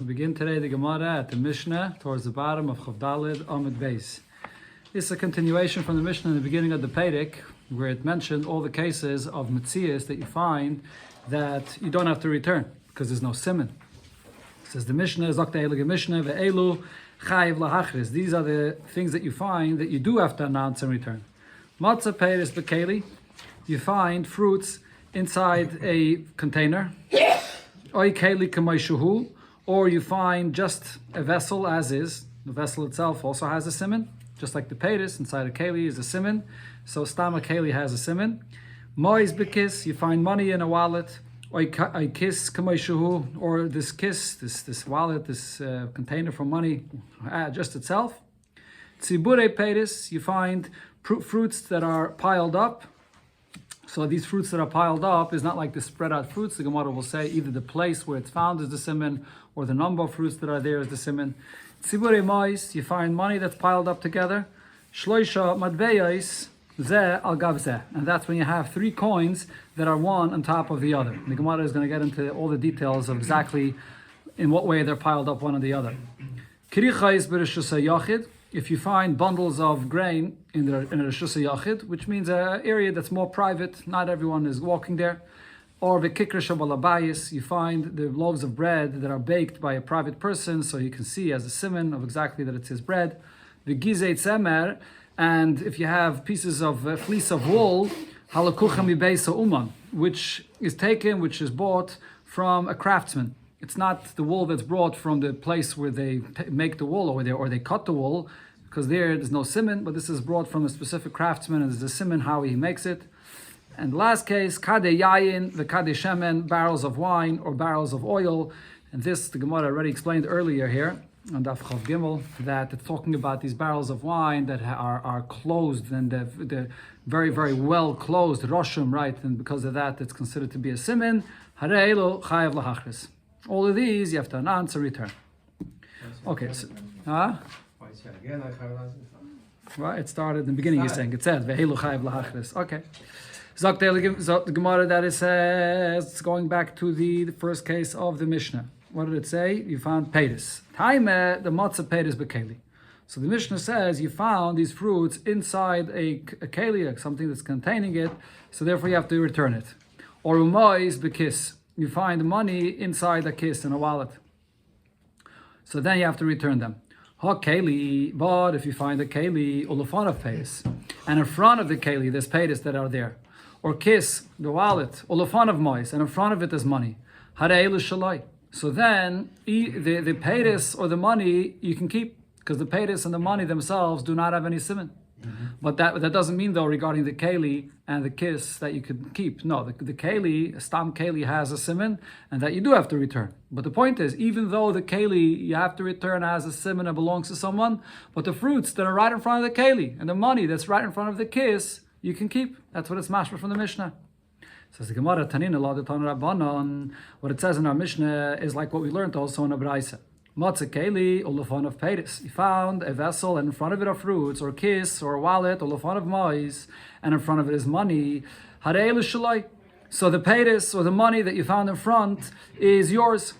We begin today the Gemara at the Mishnah towards the bottom of Chav Daled Amud Beis. This is a continuation from the Mishnah in the beginning of the Perek, where it mentioned all the cases of Metzias that you find that you don't have to return because there's no siman. It says the Mishnah is Mishnah ve'elu chayiv lahachris. These are the things that you find that you do have to announce and return. Matzah peiris bekeli. You find fruits inside a container. Oy keli k'mayshuhu. Or you find just a vessel as is. The vessel itself also has a siman, just like the peiris inside a keli is a siman. So stama keli has a siman. Mois bekis. You find money in a wallet. Oy kis k'mayshuhu. Or this kiss, this wallet, this container for money, just itself. Tzibure peiris. You find fruits that are piled up. So these fruits that are piled up is not like the spread out fruits. The Gemara will say either the place where it's found is the siman, or the number of fruits that are there is the siman. Tzibure mais, you find money that's piled up together. Shloisha madveyais ze al gav ze, and that's when you have 3 coins that are one on top of the other. The Gemara is going to get into all the details of exactly in what way they're piled up one on the other. Kirichais b'reshus yachid. If you find bundles of grain in a Reshus Yachid, which means an area that's more private, not everyone is walking there, or v'kikra shabalabayis, you find the loaves of bread that are baked by a private person, so you can see as a siman of exactly that it's his bread. V'gizei tzemer, and if you have pieces of fleece of wool, halakucha mibeisa uman, which is bought from a craftsman. It's not the wool that's brought from the place where they make the wool or they cut the wool, because there's no siman, but this is brought from a specific craftsman, and there's a siman how he makes it. And last case, kade yayin, the kade shemen, barrels of wine or barrels of oil. And this, the Gemara already explained earlier here, on Daf Chav Gimel, that it's talking about these barrels of wine that are closed, and they're very, very well closed, roshum, right? And because of that, it's considered to be a siman. Hareilo chayav lahachris. All of these you have to announce and return. Okay, so, right, it started in the beginning. You're saying it said vehelu chayav lahachris. Okay, so the Gemara that it says, going back to the first case of the Mishnah. What did it say? You found peiris. Taime the matzah peiris bekeli. So the Mishnah says you found these fruits inside a keli, something that's containing it. So therefore you have to return it. Or umois bekis. You find money inside a kiss in a wallet. So then you have to return them. Ha keli, but if you find a keli, ulafon of peiris, and in front of the keli there's peiris that are there. Or kiss, the wallet, ulafon of mois, and in front of it there's money. Hareilu shalai. So then the peiris or the money you can keep, because the peiris and the money themselves do not have any siman. But that doesn't mean, though, regarding the keli and the kiss that you could keep. No, the keli, stam keli, has a siman, and that you do have to return. But the point is, even though the keli you have to return as a siman and belongs to someone, but the fruits that are right in front of the keli and the money that's right in front of the kiss, you can keep. That's what it's mashma from the Mishnah. Says the Gemara Tanina La Tan Rabbanon. What it says in our Mishnah is like what we learned also in a Braisa. Matzah keli ulafon of peiris. You found a vessel, and in front of it are fruits, or kiss, or a wallet, ulafon of mais, and in front of it is money. Hareilu shalai. So the peiris or the money that you found in front is yours.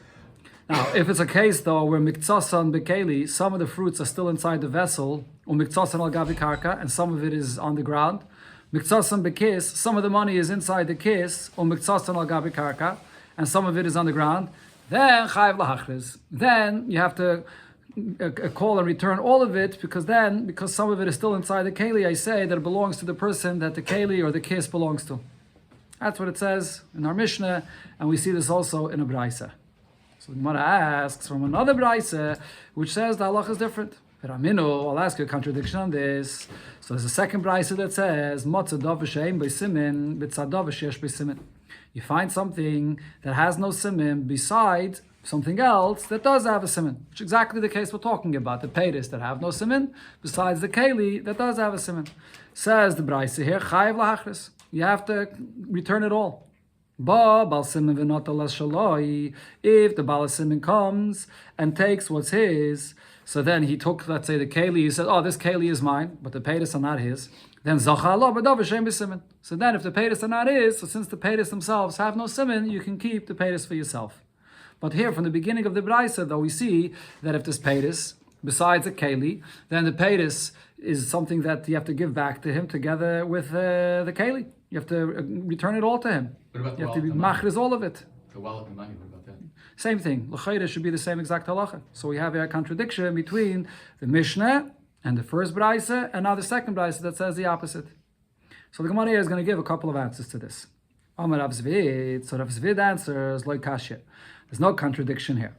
Now, if it's a case though where miktsasan bekeli, some of the fruits are still inside the vessel, or miktsasan al gavi karka, and some of it is on the ground. Miktsasan bekis, some of the money is inside the kiss, or miktsasan al gavi karka, and some of it is on the ground. Then chayav lahachris. Then you have to call and return all of it, because some of it is still inside the keli, I say that it belongs to the person that the keli or the kiss belongs to. That's what it says in our Mishnah, and we see this also in a Braisa. So the Gemara asks from another Braisa, which says the halach is different. Ramino, I'll ask you a contradiction on this. So there's a second Braisa that says matzah dav v'sheim b'simin b'tzadav v'shesh b'simin. You find something that has no siman besides something else that does have a siman, which is exactly the case we're talking about, the peiris that have no siman, besides the keli that does have a siman. Says the Braisa here, chayav lahachris. You have to return it all. Ba bal siman v'not alas shaloi. If the bal siman comes and takes what's his, so then he took, let's say, the keli, he said, oh, this keli is mine, but the peiris are not his. Then Zachala B'dav Hashem B'Simin. So then if the peiris are not his, so since the peiris themselves have no simin, you can keep the peiris for yourself. But here, from the beginning of the Braisa, though, we see that if there's peiris, besides a keli, then the peiris is something that you have to give back to him together with the keli. You have to return it all to him. What about you have to be machris all of it. The wallet and money, what about that? Same thing. L'chayre should be the same exact halacha. So we have a contradiction between the Mishnah and the first Braisa, and now the second Braisa that says the opposite. So the Gemara here is going to give a couple of answers to this. Amar Rav Zvid, so Rav Zvid answers like kasha. There's no contradiction here.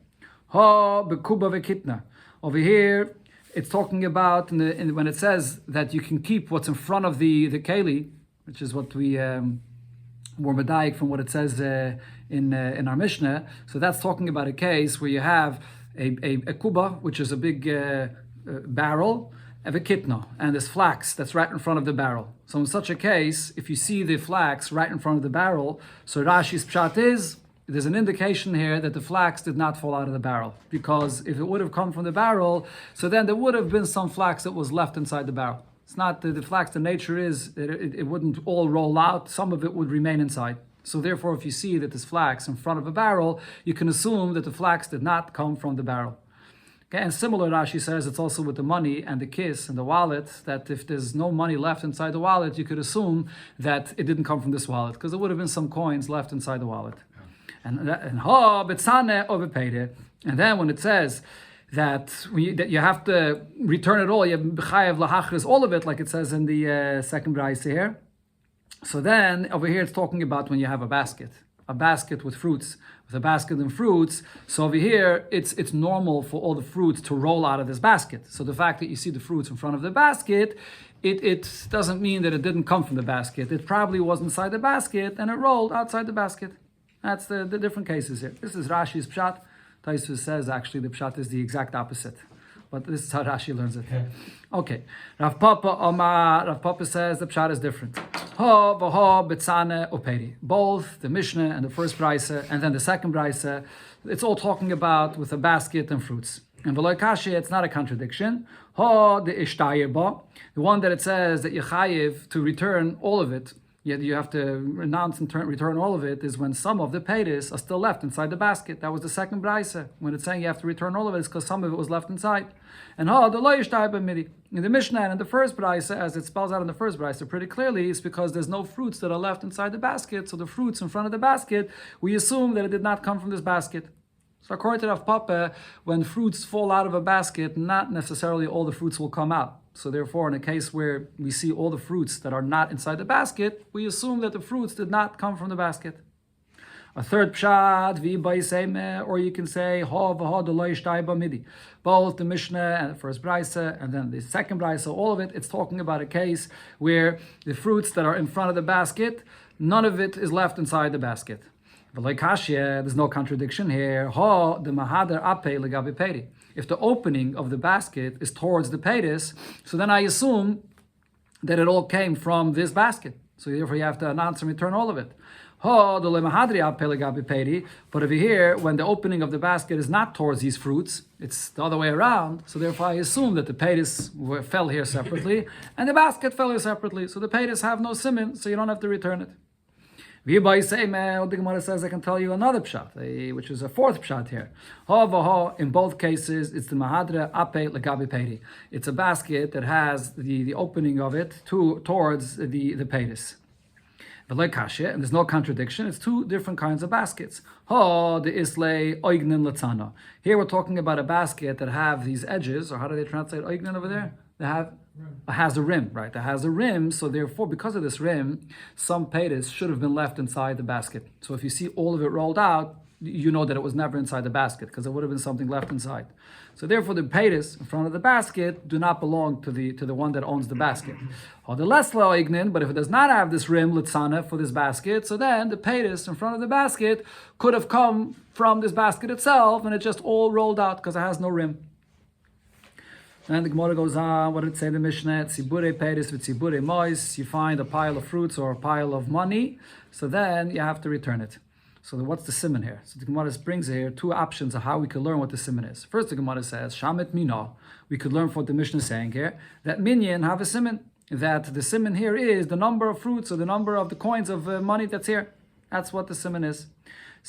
Ha bekuba vekitna. Over here, it's talking about when it says that you can keep what's in front of the keli, which is what we were medayik from what it says in our Mishnah. So that's talking about a case where you have a kuba, which is a big barrel, of a kitna, and there's flax that's right in front of the barrel. So in such a case, if you see the flax right in front of the barrel, so Rashi's pshat is, there's an indication here that the flax did not fall out of the barrel, because if it would have come from the barrel, so then there would have been some flax that was left inside the barrel. It's not the flax, the nature is it wouldn't all roll out, some of it would remain inside. So therefore, if you see that there's flax in front of a barrel, you can assume that the flax did not come from the barrel. Okay, and similar, Rashi says, it's also with the money and the kiss and the wallet, that if there's no money left inside the wallet, you could assume that it didn't come from this wallet, because there would have been some coins left inside the wallet. And then when it says that you have to return it all, you have b'chayev lahachris, all of it, like it says in the second Braisa here. So then over here it's talking about when you have a basket with fruits, with a basket and fruits. So over here it's normal for all the fruits to roll out of this basket. So the fact that you see the fruits in front of the basket, it doesn't mean that it didn't come from the basket. It probably was inside the basket and it rolled outside the basket. That's the different cases here. This is Rashi's pshat. Taisvus says actually the pshat is the exact opposite. But this is how Rashi learns it. Okay. Rav Papa says the pshat is different. Both the Mishnah and the first Braisa and then the second Braisa, it's all talking about with a basket and fruits. And v'lo kashe, it's not a contradiction. The one that it says that you chayiv to return all of it, yet you have to renounce and return all of it, is when some of the peiris are still left inside the basket. That was the second Braisa. When it's saying you have to return all of it, it's because some of it was left inside. And in the Mishnah and in the first Braisa, as it spells out in the first Braisa pretty clearly, it's because there's no fruits that are left inside the basket. So the fruits in front of the basket, we assume that it did not come from this basket. So according to Rav Papa, when fruits fall out of a basket, not necessarily all the fruits will come out. So therefore, in a case where we see all the fruits that are not inside the basket, we assume that the fruits did not come from the basket. A third pshat, or you can say, both the Mishnah and the first Braisa, and then the second Braisa, all of it, it's talking about a case where the fruits that are in front of the basket, none of it is left inside the basket. There's no contradiction here. If the opening of the basket is towards the peiris, so then I assume that it all came from this basket. So therefore you have to announce and return all of it. But over here, when the opening of the basket is not towards these fruits, it's the other way around. So therefore I assume that the peiris fell here separately, and the basket fell here separately. So the peiris have no simin, so you don't have to return it. What the Gemara says, I can tell you another pshat, which is a fourth pshat here. In both cases, it's the mahadra ape legabi peri. It's a basket that has the opening of it towards the peiris. And there's no contradiction. It's two different kinds of baskets. The islay oignin latzana. Here we're talking about a basket that have these edges, or how do they translate oignin over there? It has a rim, right? It has a rim, so therefore, because of this rim, some peiris should have been left inside the basket. So if you see all of it rolled out, you know that it was never inside the basket, because there would have been something left inside. So therefore, the peiris in front of the basket do not belong to the one that owns the basket. Or the less ignin, but if it does not have this rim litzana for this basket, so then the peiris in front of the basket could have come from this basket itself, and it just all rolled out because it has no rim. And the Gemara goes on, what did it say in the Mishnah? Tzibure peiris v'tzibure mois. You find a pile of fruits or a pile of money, so then you have to return it. So what's the siman here? So the Gemara brings here two options of how we could learn what the siman is. First, the Gemara says, Shamet Mino. We could learn from what the Mishnah is saying here, that minyan have a siman. That the siman here is the number of fruits or the number of the coins of money that's here. That's what the siman is.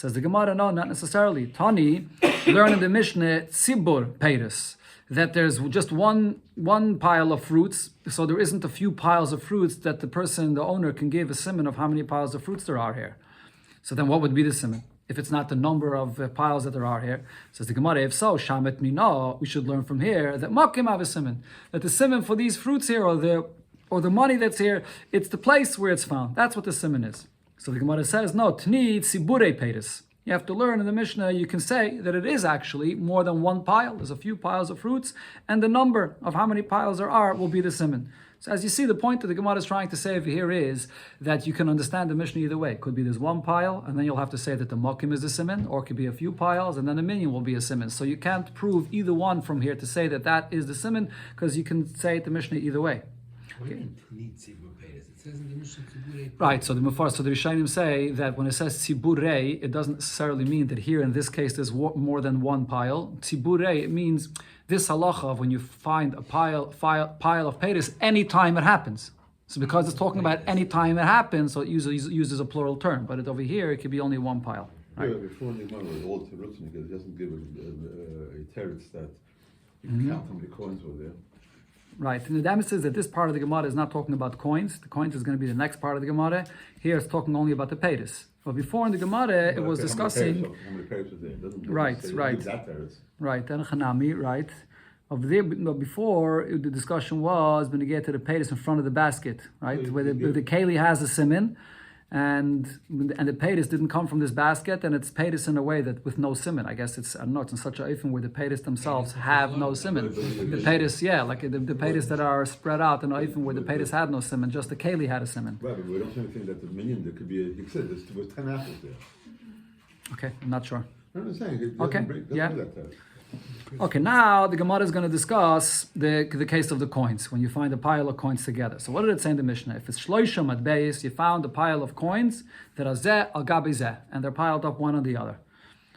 Says the Gemara, no, not necessarily. Tani, learn in the Mishnah, tzibur peiros, that there's just one pile of fruits, so there isn't a few piles of fruits that the person, the owner, can give a siman of how many piles of fruits there are here. So then what would be the siman? If it's not the number of piles that there are here, says the Gemara, if so, shamet mina, we should learn from here that makim have a siman, that the siman for these fruits here, or the money that's here, it's the place where it's found. That's what the siman is. So the Gemara says, no, tni tzibure peiros. You have to learn in the Mishnah, you can say that it is actually more than one pile. There's a few piles of fruits, and the number of how many piles there are will be the siman. So as you see, the point that the Gemara is trying to say over here is that you can understand the Mishnah either way. It could be there's one pile, and then you'll have to say that the mokim is the siman, or it could be a few piles, and then the minion will be a siman. So you can't prove either one from here to say that that is the siman, because you can say the Mishnah either way. Okay. Right, so the Rishonim say that when it says tzibure, it doesn't necessarily mean that here in this case there's more than one pile. Tzibure, it means this halacha of when you find a pile of peiros anytime it happens. So because it's talking about any time it happens, so it uses a plural term. But over here, it could be only one pile. Right? Yeah, before the Gemara, all Terutzim, because it doesn't give a teretz that you count how many coins were there. Right, and the Dam says that this part of the Gemara is not talking about coins. The coins is going to be the next part of the Gemara. Here it's talking only about the peiros. But before in the Gemara, it was discussing. How many peiros was there? It doesn't Right, say right. that teretz. Right, and Chanami, right. Over there, but before the discussion was when you get to the peiros in front of the basket, right, So where the keli has a siman, and the peiros didn't come from this basket, and it's peiros in a way that with no siman. I guess it's in such a oifen where the peiros themselves have no siman. The peiros, like the peiros that are spread out in a oifen where the peiros had no siman, just the keli had a siman. Right, but we don't say anything that the minion, there could be, you said there was 10 apples there. Okay, I'm not sure. I'm just saying, it Okay, doesn't yeah. do that teretz. Okay, now the Gemara is going to discuss the case of the coins, when you find a pile of coins together. So what did it say in the Mishnah? If it's shloisha matbeis, you found a pile of coins that are zeh al gabi zeh, and they're piled up one on the other.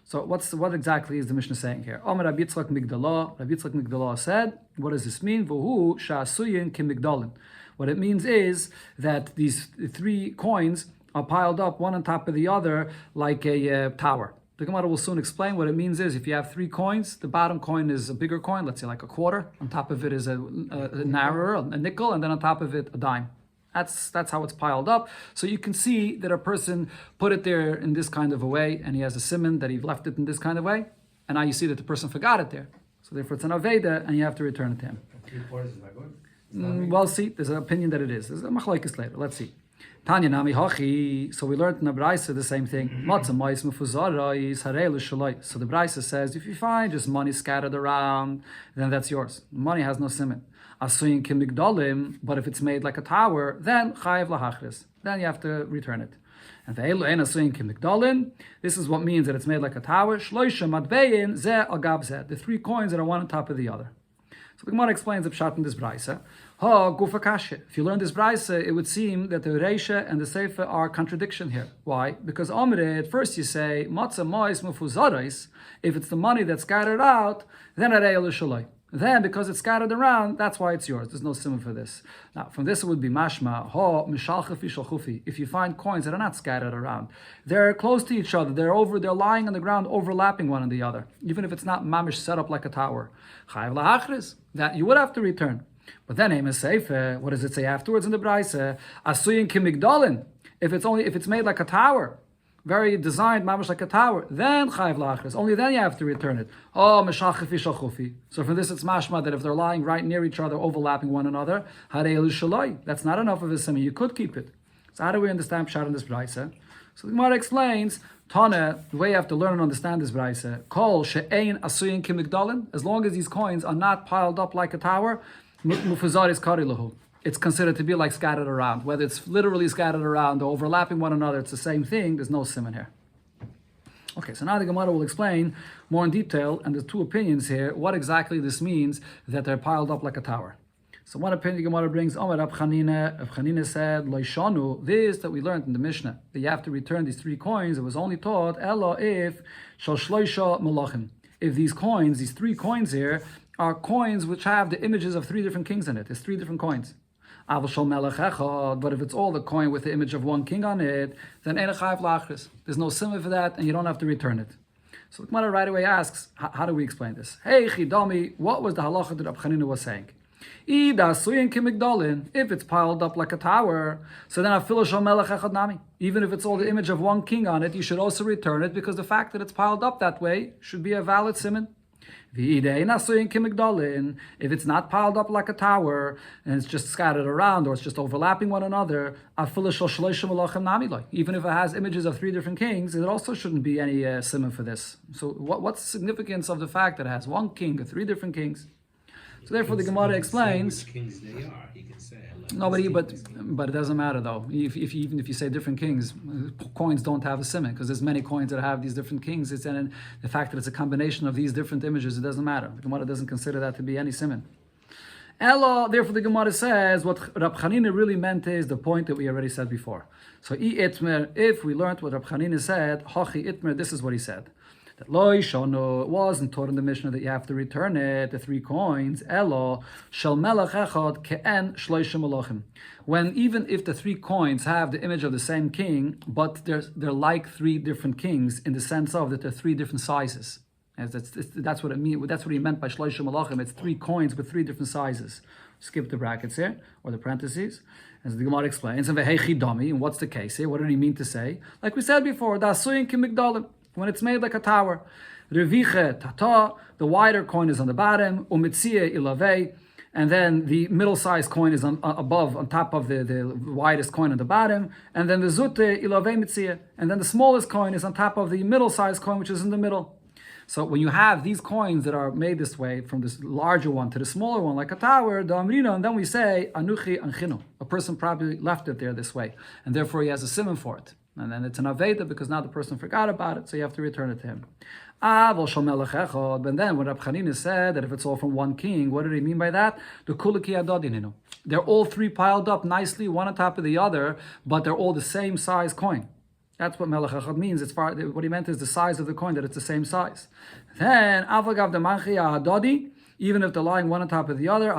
So what exactly is the Mishnah saying here? Omer Rabbi Yitzchak Migdalah. Rabbi Yitzchak Migdalah said, what does this mean? V'hu sha'asuyin ki migdalin. What it means is that these three coins are piled up one on top of the other like a tower. The Gemara will soon explain what it means is if you have three coins, the bottom coin is a bigger coin, let's say like a quarter. On top of it is a narrower, a nickel, and then on top of it a dime. That's how it's piled up. So you can see that a person put it there in this kind of a way, and he has a siman that he left it in this kind of way, and now you see that the person forgot it there. So therefore it's an aveda, and you have to return it to him. 3/4 is not good. Well, see, there's an opinion that it is. There's a machlokes later. Let's see. Tanya nami hachi. So we learned in the Braisa the same thing. Matzah mais mefuzarais harelu shalai. So the Braisa says if you find just money scattered around, then that's yours. Money has no siman. Asuyin kimigdalim. But if it's made like a tower, then chayiv lahachris. Then you have to return it. And ve'elu ein asuyin kimigdalim. This is what means that it's made like a tower. Shloisha matbein zeh al gab zeh. The three coins that are one on top of the other. So the Gemara explains the pshat in this Braisa. Ha gufa kashe. If you learn this Braisa, it would seem that the Reisha and the Seifa are contradiction here. Why? Because Omre, at first you say, Matzah mois mufuzarais. If it's the money that's scattered out, then arei l'shaloi. Then, because it's scattered around, that's why it's yours. There's no simon for this. Now, from this it would be mashma, ha mishalchafi shalchufi. If you find coins that are not scattered around, they're close to each other. They're lying on the ground, overlapping one on the other. Even if it's not mamish set up like a tower, chayav lahachris, that you would have to return. But then Amos Seifer, what does it say afterwards in the Braisa? Asuyin kimigdalin. If it's made like a tower, very designed, mamish like a tower, then chayiv lachris. Only then you have to return it. Oh, meshalchafi shalchufi. So from this it's mashma that if they're lying right near each other, overlapping one another, harei shaloi. That's not enough of a simi. You could keep it. So how do we understand pshat in this Braisa? So the Gemara explains, Tana, the way you have to learn and understand this Braisa, kol she'ein asuyin kimigdalin. As long as these coins are not piled up like a tower, mufuzaris karilahu. It's considered to be like scattered around. Whether it's literally scattered around or overlapping one another, it's the same thing. There's no siman here. Okay, so now the Gemara will explain more in detail, and there's two opinions here, what exactly this means that they're piled up like a tower. So one opinion the Gemara brings, Omer Rab Chanina said, Loishanu, this that we learned in the Mishnah, that you have to return these three coins, it was only taught, Elo if shal shloisha malachim. If these coins, these three coins here, are coins which have the images of three different kings in it. There's three different coins. But if it's all the coin with the image of one king on it, then ein chayav lachris. There's no simon for that, and you don't have to return it. So the Gemara right away asks, how do we explain this? Hey Chidami, what was the halacha that Rab Chanina was saying? If it's piled up like a tower, so then even if it's all the image of one king on it, you should also return it, because the fact that it's piled up that way should be a valid simon. If it's not piled up like a tower and it's just scattered around or it's just overlapping one another, even if it has images of 3 different kings, it also shouldn't be any simon for this. So what's the significance of the fact that it has one king or 3 different kings? So therefore the Gemara explains. Which kings they are. He can say. No, but it doesn't matter though. Even if you say different kings, coins don't have a simon, because there's many coins that have these different kings. And the fact that it's a combination of these different images, it doesn't matter. The Gemara doesn't consider that to be any simon. Ella, therefore the Gemara says what Rab Chanina really meant is the point that we already said before. So if we learned what Rab Chanina said, hachi itmer, this is what he said. That lo yishonu, it wasn't taught in the Mishnah that you have to return it, the 3 coins. Elo shel melech echad ke'en shloisha malachim. When even if the 3 coins have the image of the same king, but they're like 3 different kings in the sense of that they're 3 different sizes. That's what it means. That's what he meant by shloisha malachim. It's 3 coins with 3 different sizes. Skip the brackets here or the parentheses. As the Gemara explains, and what's the case here? What did he mean to say? Like we said before, da'asuyin kimigdalim. When it's made like a tower. Reviche tata, the wider coin is on the bottom, umitzia ilave, and then the middle-sized coin is above, on top of the widest coin on the bottom, and then the zute ilave mitzia, and then the smallest coin is on top of the middle-sized coin, which is in the middle. So when you have these coins that are made this way, from this larger one to the smaller one, like a tower, the amrina, and then we say, anuchi anchinu. A person probably left it there this way, and therefore he has a simon for it. And then it's an aveda because now the person forgot about it, so you have to return it to him. But then when Rab Chanina said that if it's all from one king, what did he mean by that? The kuliki adodininu. They're all 3 piled up nicely, one on top of the other, but they're all the same size coin. That's what melech echad means. What he meant is the size of the coin, that it's the same size. Then avagav demanchia adodi. Even if they're lying one on top of the other,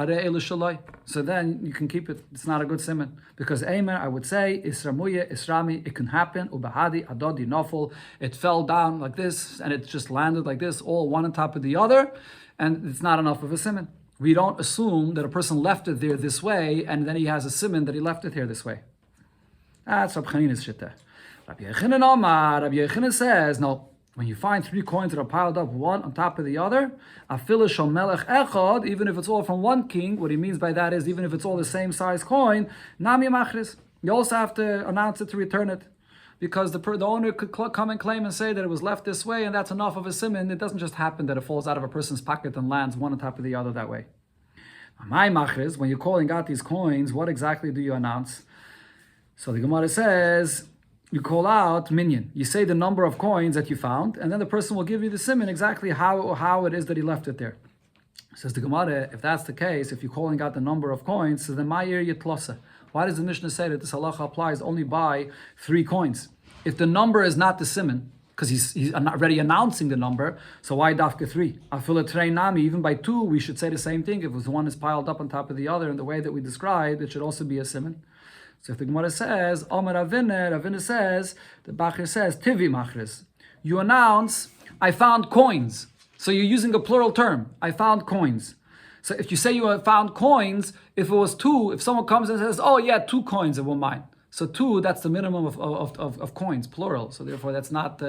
so then you can keep it. It's not a good simon. Because Eimer, I would say, Isramuye, Isrami, it can happen, Ubahadi, Adodi, Nofel. It fell down like this, and it just landed like this, all one on top of the other, and it's not enough of a simon. We don't assume that a person left it there this way, and then he has a simon that he left it here this way. That's Rab Chanina's shittah. Rabbi Yochanan says, no. When you find 3 coins that are piled up one on top of the other, even if it's all from one king, what he means by that is even if it's all the same size coin, nami machris. You also have to announce it to return it. Because the owner could come and claim and say that it was left this way and that's enough of a simon. It doesn't just happen that it falls out of a person's pocket and lands one on top of the other that way. My machris, when you're calling out these coins, what exactly do you announce? So the Gemara says, you call out minyan. You say the number of coins that you found, and then the person will give you the simon exactly how it is that he left it there. Says the Gemara, if that's the case, if you're calling out the number of coins, so then ma'ir yitlosa. Why does the Mishnah say that this halacha applies only by 3 coins? If the number is not the simon, because he's already announcing the number, so why dafka 3? Afila trei nami, even by 2, we should say the same thing. If one is piled up on top of the other in the way that we described, it should also be a simon. So if the Gemara says, Omer Ravina says, the Bachir says, Tivi Machris. You announce, I found coins. So you're using a plural term. I found coins. So if you say you have found coins, if it was 2, if someone comes and says, oh yeah, 2 coins that were mine. So 2, that's the minimum of coins, plural. So therefore that's not,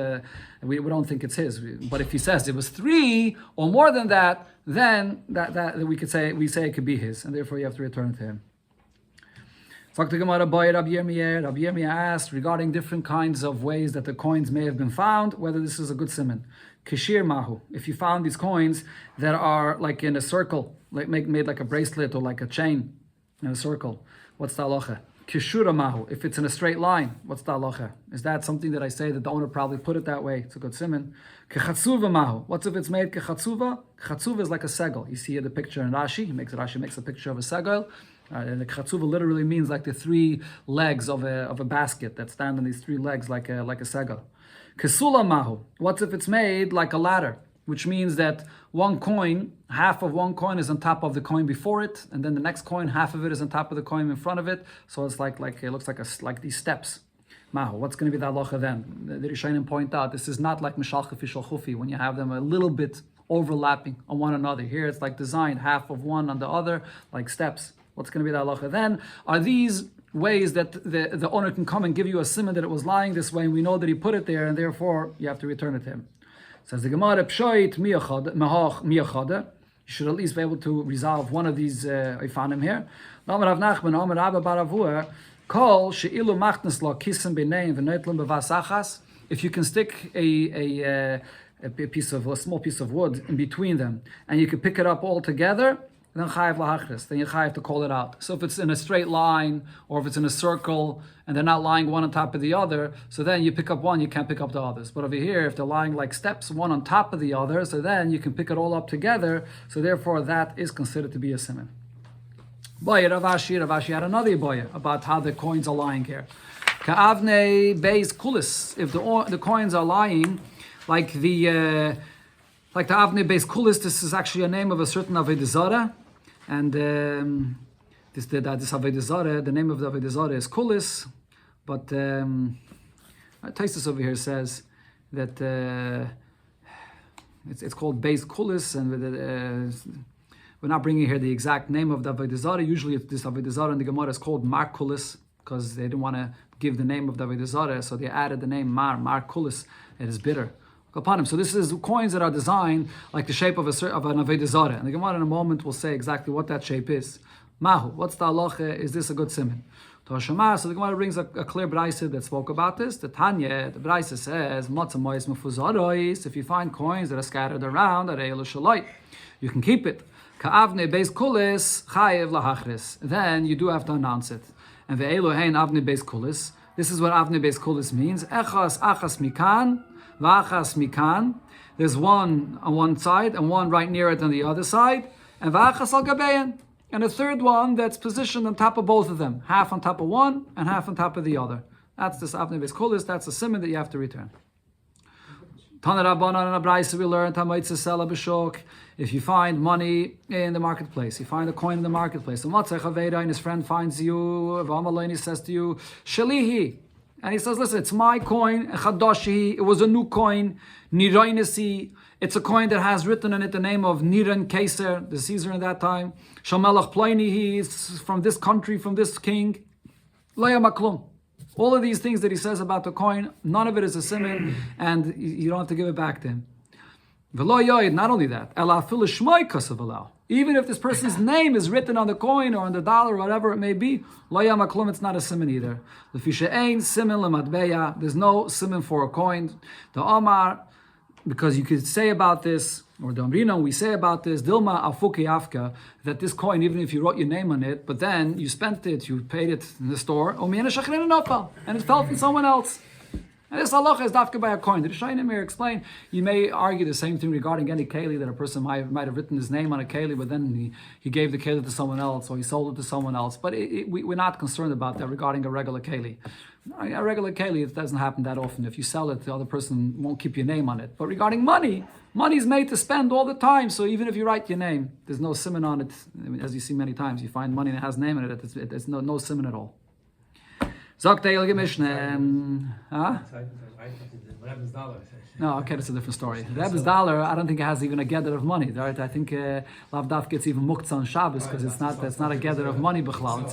we don't think it's his. But if he says it was 3 or more than that, then that we say it could be his. And therefore you have to return it to him. Rabbi Yirmiyah asked regarding different kinds of ways that the coins may have been found, whether this is a good simon. Kishir mahu. If you found these coins that are like in a circle, like made like a bracelet or like a chain in a circle, what's the halacha? Kishura mahu. If it's in a straight line, what's the halacha? Is that something that I say that the owner probably put it that way? It's a good simon. Kechatzuva mahu. What's if it's made kechatzuva? Kechatzuva is like a segel. You see here the picture in Rashi. Rashi makes a picture of a segel. And the khatsuva literally means like the 3 legs of a basket that stand on these 3 legs like a segel. Kesula mahu. What's if it's made like a ladder? which means that one coin, half of one coin is on top of the coin before it, and then the next coin, half of it is on top of the coin in front of it. So it's like it looks like these steps. Mahu, what's going to be the halacha then? The Rishonim point out this is not like mishal chufi shal chufi when you have them a little bit overlapping on one another. Here it's like designed half of one on the other, like steps. What's going to be the halacha then? Are these ways that the owner can come and give you a simon that it was lying this way, and we know that he put it there, and therefore you have to return it to him? Says the Gemara, Pshoit miyachada. You should at least be able to resolve one of these ifanim here. Amar Rav Nachman, Amar Abba bar Avua, Kol she'ilu machnas lo kisim b'neim v'noitlim b'vasachas. If you can stick a small piece of wood in between them, and you can pick it up all together, then chayiv lahachris. Then you chayiv to call it out. So if it's in a straight line, or if it's in a circle, and they're not lying one on top of the other, so then you pick up one, you can't pick up the others. But over here, if they're lying like steps, one on top of the other, so then you can pick it all up together. So therefore, that is considered to be a siman. Boya Ravashi had another boya about how the coins are lying here. Ka'avne beis kulis. If the coins are lying like the Avne beis kulis, this is actually a name of a certain Avodah Zarah, and this Avodah Zarah, the name of the Avodah Zarah is kulis, but Taisus over here says that it's called beis kulis, and we're not bringing here the exact name of the Avodah Zarah. Usually this Avodah Zarah in the Gemara is called Mar Kulis, because they didn't want to give the name of the Avodah Zarah, so they added the name Mar Kulis. It is bitter upon him. So this is coins that are designed like the shape of an Avodah Zarah. And the Gemara in a moment will say exactly what that shape is. Mahu, what's the halacha? Is this a good siman? So the Gemara brings a clear brayse that spoke about this. The Tanya, the brayse says, if you find coins that are scattered around, you can keep it. Ka'avne beis kulis chayev lahachris. Then you do have to announce it. And ve'elu hein avne beis kulis. This is what avne beis kulis means. Achas mikan, v'achas mikan. There's one on one side and one right near it on the other side. And v'achas al gabein. And a third one that's positioned on top of both of them. Half on top of one and half on top of the other. That's this avne beis kulis. That's a siman that you have to return. Tana Rabbanan and Abraisa we learned Hamaitza Sela B'Shok. If you find money in the marketplace, you find a coin in the marketplace, and his friend finds you, V'amaloni says to you, Shalihi, and he says, listen, it's my coin, Chadashi, it was a new coin, Nirainasi, it's a coin that has written in it the name of Niran Kaiser, the Caesar in that time, Shamelach Ploini, he is from this country, from this king, Laya Maklum. All of these things that he says about the coin, none of it is a siman, and you don't have to give it back to him. Not only that, even if this person's name is written on the coin or on the dollar or whatever it may be, it's not a siman either. There's no siman for a coin. The Omar, because you could say about this, or the Amrina, we say about this, Dilma afuki afka, that this coin, even if you wrote your name on it, but then you spent it, you paid it in the store, and it fell from someone else. And this halacha is dafka by a coin. The Rishonim here explain, you may argue the same thing regarding any keli, that a person might have written his name on a keli, but then he gave the keli to someone else, or he sold it to someone else. But we're not concerned about that regarding a regular keli. A regular keli, it doesn't happen that often. If you sell it, the other person won't keep your name on it. But regarding money is made to spend all the time. So even if you write your name, there's no siman on it. I mean, as you see many times, you find money that has name in it. There's no siman at all. Sagt der Heilige Mishnah, no, okay, that's a different story. The Rebbe's dollar, I don't think it has even a gather of money. Right? I think Lav Daf gets even muktzah on Shabbos because it's not a gather of money b'chlal.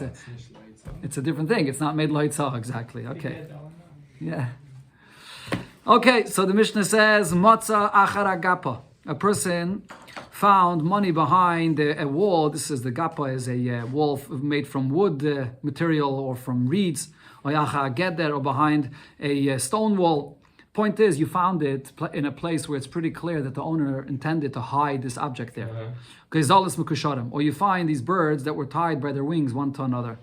It's a different thing. It's not made loitzah exactly. Okay, yeah. Okay, so the Mishnah says Matza achar agapa. A person found money behind a wall. This is the gapa is a wall made from wood material or from reeds, or behind a stone wall. Point is, you found it in a place where it's pretty clear that the owner intended to hide this object there. Or you find these birds that were tied by their wings one to another.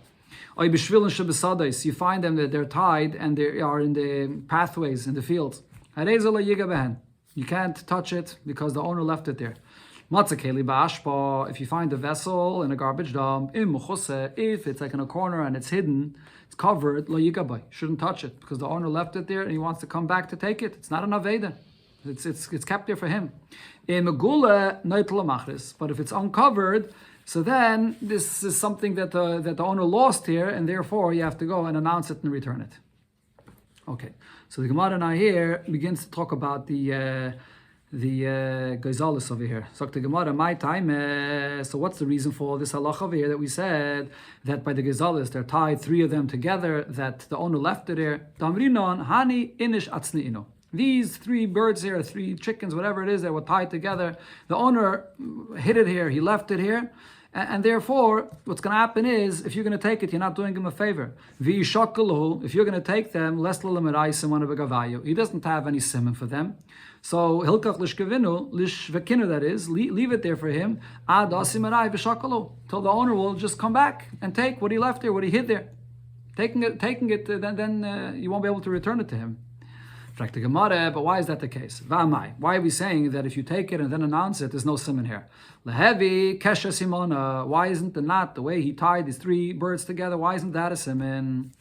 You find them that they're tied and they are in the pathways in the fields. You can't touch it because the owner left it there. If you find a vessel in a garbage dump, if it's like in a corner and it's hidden, it's covered, shouldn't touch it because the owner left it there and he wants to come back to take it. It's not an aveda. It's kept there for him. In Megula, Neitel Machris. But if it's uncovered, so then this is something that the owner lost here, and therefore you have to go and announce it and return it. Okay, so the Gemara now here begins to talk about the Gaizalis over here. So the Gemara, my time. So what's the reason for this halacha over here that we said that by the Gaizalis they're tied, 3 of them together, that the owner left it there? Damrinon hani inish atzniino. These 3 birds here, 3 chickens, whatever it is, that were tied together. The owner hid it here, he left it here. And therefore, what's going to happen is, if you're going to take it, you're not doing him a favor. If you're going to take them, he doesn't have any simon for them. So, hilkach lishkevinu, lishvekinu, that is, leave it there for him, till the owner will just come back and take what he left there, what he hid there. Taking it, then you won't be able to return it to him. But why is that the case? Why are we saying that if you take it and then announce it, there's no simon here? Lehevi kesha simona. Why isn't the knot, the way he tied these 3 birds together, why isn't that a simon?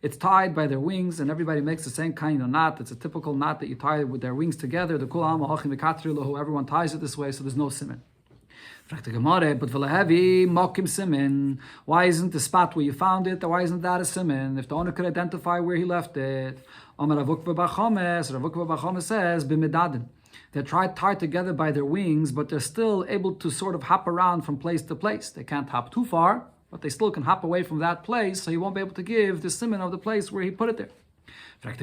It's tied by their wings, and everybody makes the same kind of knot. It's a typical knot that you tie with their wings together. Everyone ties it this way, so there's no simon. But mokim simin. Why isn't the spot where you found it? Why isn't that a simin? If the owner could identify where he left it, Rav Ukva says b'medadin. They're tied together by their wings, but they're still able to sort of hop around from place to place. They can't hop too far, but they still can hop away from that place, so he won't be able to give the simin of the place where he put it there. But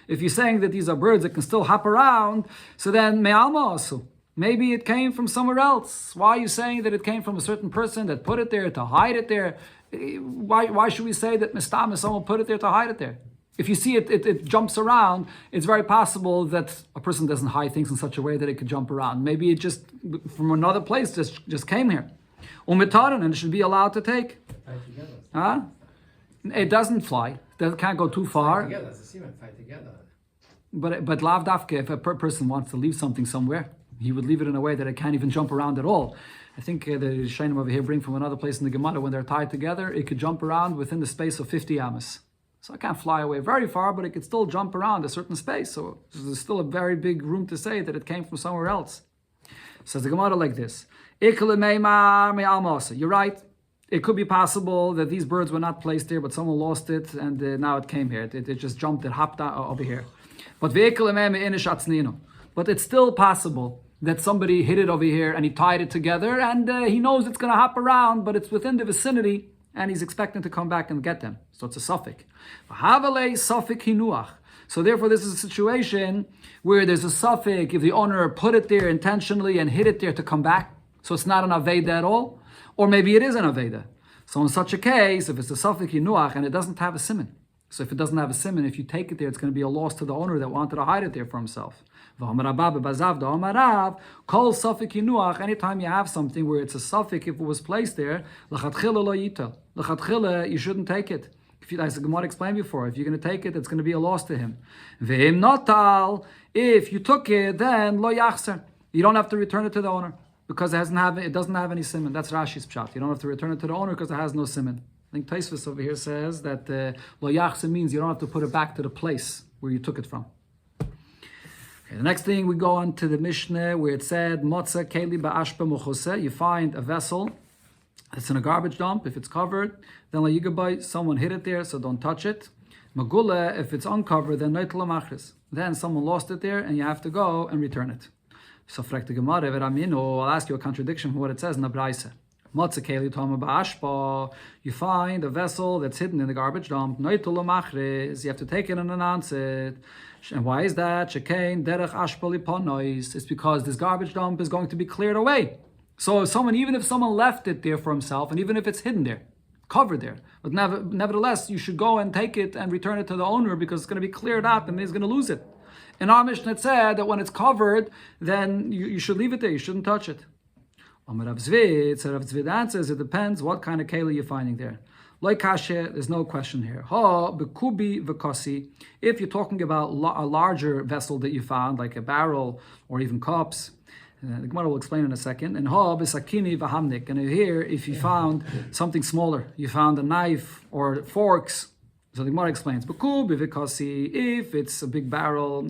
if you're saying that these are birds that can still hop around, so then me'alma also. Maybe it came from somewhere else. Why are you saying that it came from a certain person that put it there to hide it there? Why should we say that Mistam is someone put it there to hide it there? If you see it jumps around, it's very possible that a person doesn't hide things in such a way that it could jump around. Maybe it just, from another place, just came here. And it should be allowed to take. Huh? It doesn't fly. It can't go too far. Together, it's a semen, fight together. But lav dafke, if a person wants to leave something somewhere, he would leave it in a way that it can't even jump around at all. I think the Shainim over here bring from another place in the Gemara, when they're tied together, it could jump around within the space of 50 amas. So it can't fly away very far, but it could still jump around a certain space. So there's still a very big room to say that it came from somewhere else. Says the Gemara like this. You're right. It could be possible that these birds were not placed there, but someone lost it, and now it came here. It just jumped, it hopped out over here. But it's still possible that somebody hid it over here and he tied it together, and he knows it's going to hop around, but it's within the vicinity, and he's expecting to come back and get them. So it's a suffix. So therefore, this is a situation where there's a suffix if the owner put it there intentionally and hid it there to come back. So it's not an aveda at all, or maybe it is an aveda. So in such a case, if it's a suffix hinuach and it doesn't have a siman, so if it doesn't have a siman, if you take it there, it's going to be a loss to the owner that wanted to hide it there for himself. Anytime you have something where it's a suffix, if it was placed there, you shouldn't take it. As the Gemara explained before, if you're going to take it, it's going to be a loss to him. If you took it, then lo yachser. You don't have to return it to the owner because it doesn't have any siman. That's Rashi's pshat. You don't have to return it to the owner because it has no siman. I think Taisvis over here says that lo yachser means you don't have to put it back to the place where you took it from. Okay, the next thing, we go on to the Mishnah where it said motza keli ba'ashpa mochose. You find a vessel. It's in a garbage dump. If it's covered, then la yigabai, someone hid it there, so don't touch it. Magula, if it's uncovered, then neitel machris. Then someone lost it there, and you have to go and return it. So frek the Gemara, I'll ask you a contradiction from what it says in the Braise. You find a vessel that's hidden in the garbage dump. You have to take it and announce it. And why is that? It's because this garbage dump is going to be cleared away. So even if someone left it there for himself, and even if it's hidden there, covered there, but nevertheless, you should go and take it and return it to the owner because it's going to be cleared out and he's going to lose it. In our Mishnah, it said that when it's covered, then you should leave it there. You shouldn't touch it. Rav Tzvid answers, it depends what kind of keli you're finding there. Like kashe, there's no question here. Bekubi v'kosi. If you're talking about a larger vessel that you found, like a barrel or even cups, the Gemara will explain in a second. And b'sakini v'hamnik. And here, if you found something smaller, you found a knife or forks, So the Gemara explains, because if it's a big barrel,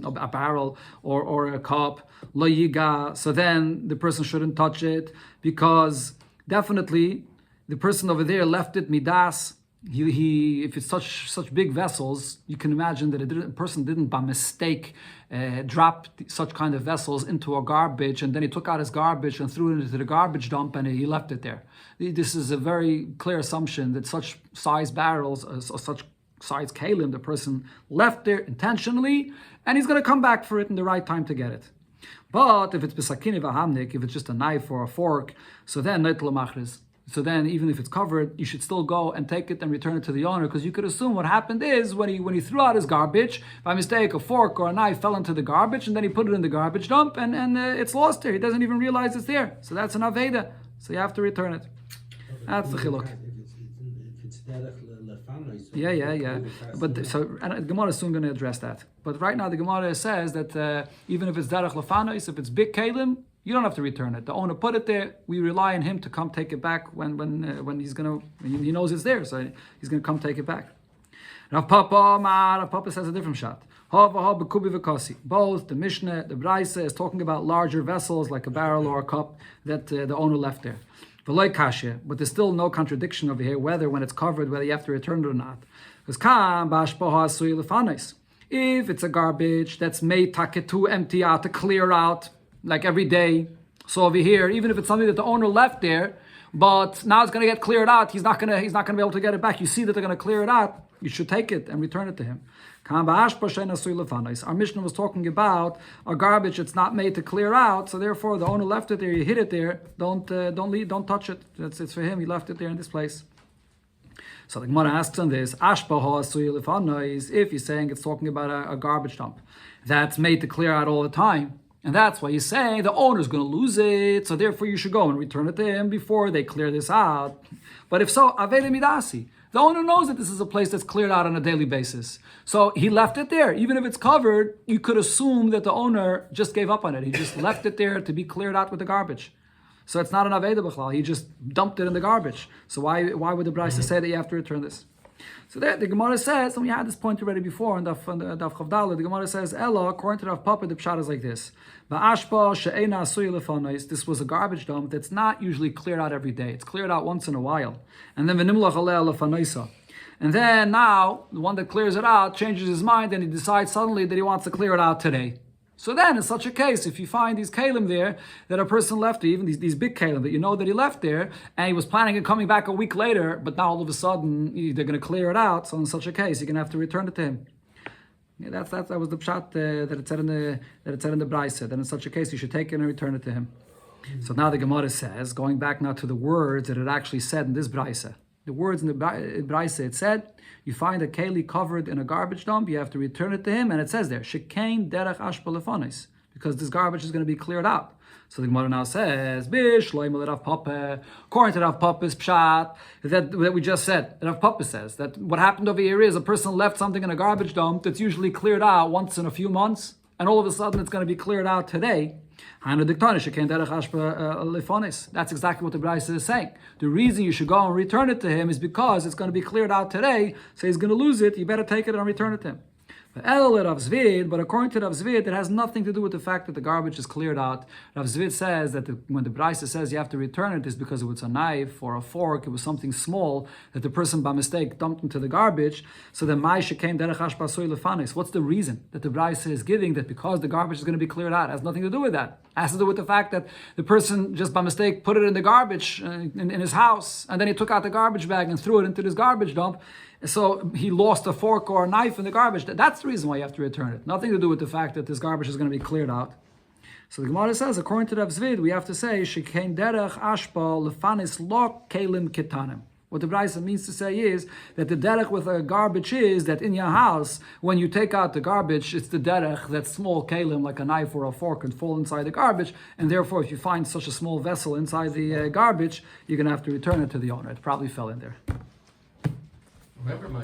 or a cup, lo yiga, so then the person shouldn't touch it, because definitely the person over there left it midas. If it's such big vessels, you can imagine that a person didn't by mistake drop such kind of vessels into a garbage, and then he took out his garbage and threw it into the garbage dump, and he left it there. This is a very clear assumption that such size barrels, or such size kalim, the person left there intentionally, and he's going to come back for it in the right time to get it. But if it's besakini v'hamnik, if it's just a knife or a fork, so then neitel machris. So then, even if it's covered, you should still go and take it and return it to the owner, because you could assume what happened is when he threw out his garbage, by mistake, a fork or a knife fell into the garbage, and then he put it in the garbage dump, and it's lost there. He doesn't even realize it's there. So that's an aveda. So you have to return it. That's the chiluk. Yeah. But so and the Gemara is soon going to address that. But right now the Gemara says that even if it's derech lefanos, if it's big kalim, you don't have to return it. The owner put it there. We rely on him to come take it back when he's gonna. He knows it's there, so he's gonna come take it back. Rav Papa says a different shot. Both the Mishnah, the Braisa is talking about larger vessels like a barrel or a cup that the owner left there. But there's still no contradiction over here whether when it's covered, whether you have to return it or not. Because if it's a garbage that's made to empty out, to clear out, like every day. So over here, even if it's something that the owner left there, but now it's going to get cleared out, he's not going to be able to get it back. You see that they're going to clear it out, you should take it and return it to him. Our Mishnah was talking about a garbage that's not made to clear out, so therefore the owner left it there, you hid it there, don't touch it. It's for him, he left it there in this place. So the Gemara asks on this, if you're saying it's talking about a garbage dump that's made to clear out all the time, and that's why you say the owner's going to lose it, so therefore you should go and return it to him before they clear this out. But if so, aveda midasi. The owner knows that this is a place that's cleared out on a daily basis. So he left it there. Even if it's covered, you could assume that the owner just gave up on it. He just left it there to be cleared out with the garbage. So it's not an aveda b'chlal. He just dumped it in the garbage. So why would the Brisa say that you have to return this? So there, the Gemara says, and we had this point already before in Daf Chavdala, the Gemara says, Ella, according to Rav Papa, the pshat is like this. This was a garbage dump that's not usually cleared out every day. It's cleared out once in a while. And then and then now, the one that clears it out changes his mind and he decides suddenly that he wants to clear it out today. So then, in such a case, if you find these kalim there that a person left, even these big kalim that you know that he left there, and he was planning on coming back a week later, but now all of a sudden they're going to clear it out. So in such a case, you're going to have to return it to him. Yeah, that was the pshat that it said in the Braisa. That in such a case, you should take it and return it to him. So now the Gemara says, going back now to the words that it actually said in this Braisa. The words in the Braisa, it said, you find a keli covered in a garbage dump, you have to return it to him, and it says there, Shekain derech ashpa lefanis, because this garbage is going to be cleared out. So the Gemara now says, Bish, loimel Rav Papa, according to Rav Papa's pshat, that we just said, Rav Papa says, that what happened over here is a person left something in a garbage dump that's usually cleared out once in a few months, and all of a sudden it's going to be cleared out today. That's exactly what the Braisa is saying. The reason you should go and return it to him is because it's going to be cleared out today, so he's going to lose it, you better take it and return it to him. But according to Rav Zvid, it has nothing to do with the fact that the garbage is cleared out. Rav Zvid says that when the Braisa says you have to return it, is because it was a knife or a fork, it was something small that the person by mistake dumped into the garbage. So the Maisha came derech hashpa soy lefanis. What's the reason that the Braisa is giving that because the garbage is going to be cleared out? It has nothing to do with that. It has to do with the fact that the person just by mistake put it in the garbage in his house, and then he took out the garbage bag and threw it into this garbage dump. So he lost a fork or a knife in the garbage. That's the reason why you have to return it. Nothing to do with the fact that this garbage is going to be cleared out. So the Gemara says, according to Rav Zvid, we have to say, Shekain derech ashpa lefanis lo kelim ketanim. What the Braisa means to say is that the derech with a garbage is that in your house, when you take out the garbage, it's the derech, that small kelim, like a knife or a fork, can fall inside the garbage. And therefore, if you find such a small vessel inside the garbage, you're going to have to return it to the owner. It probably fell in there. Remember my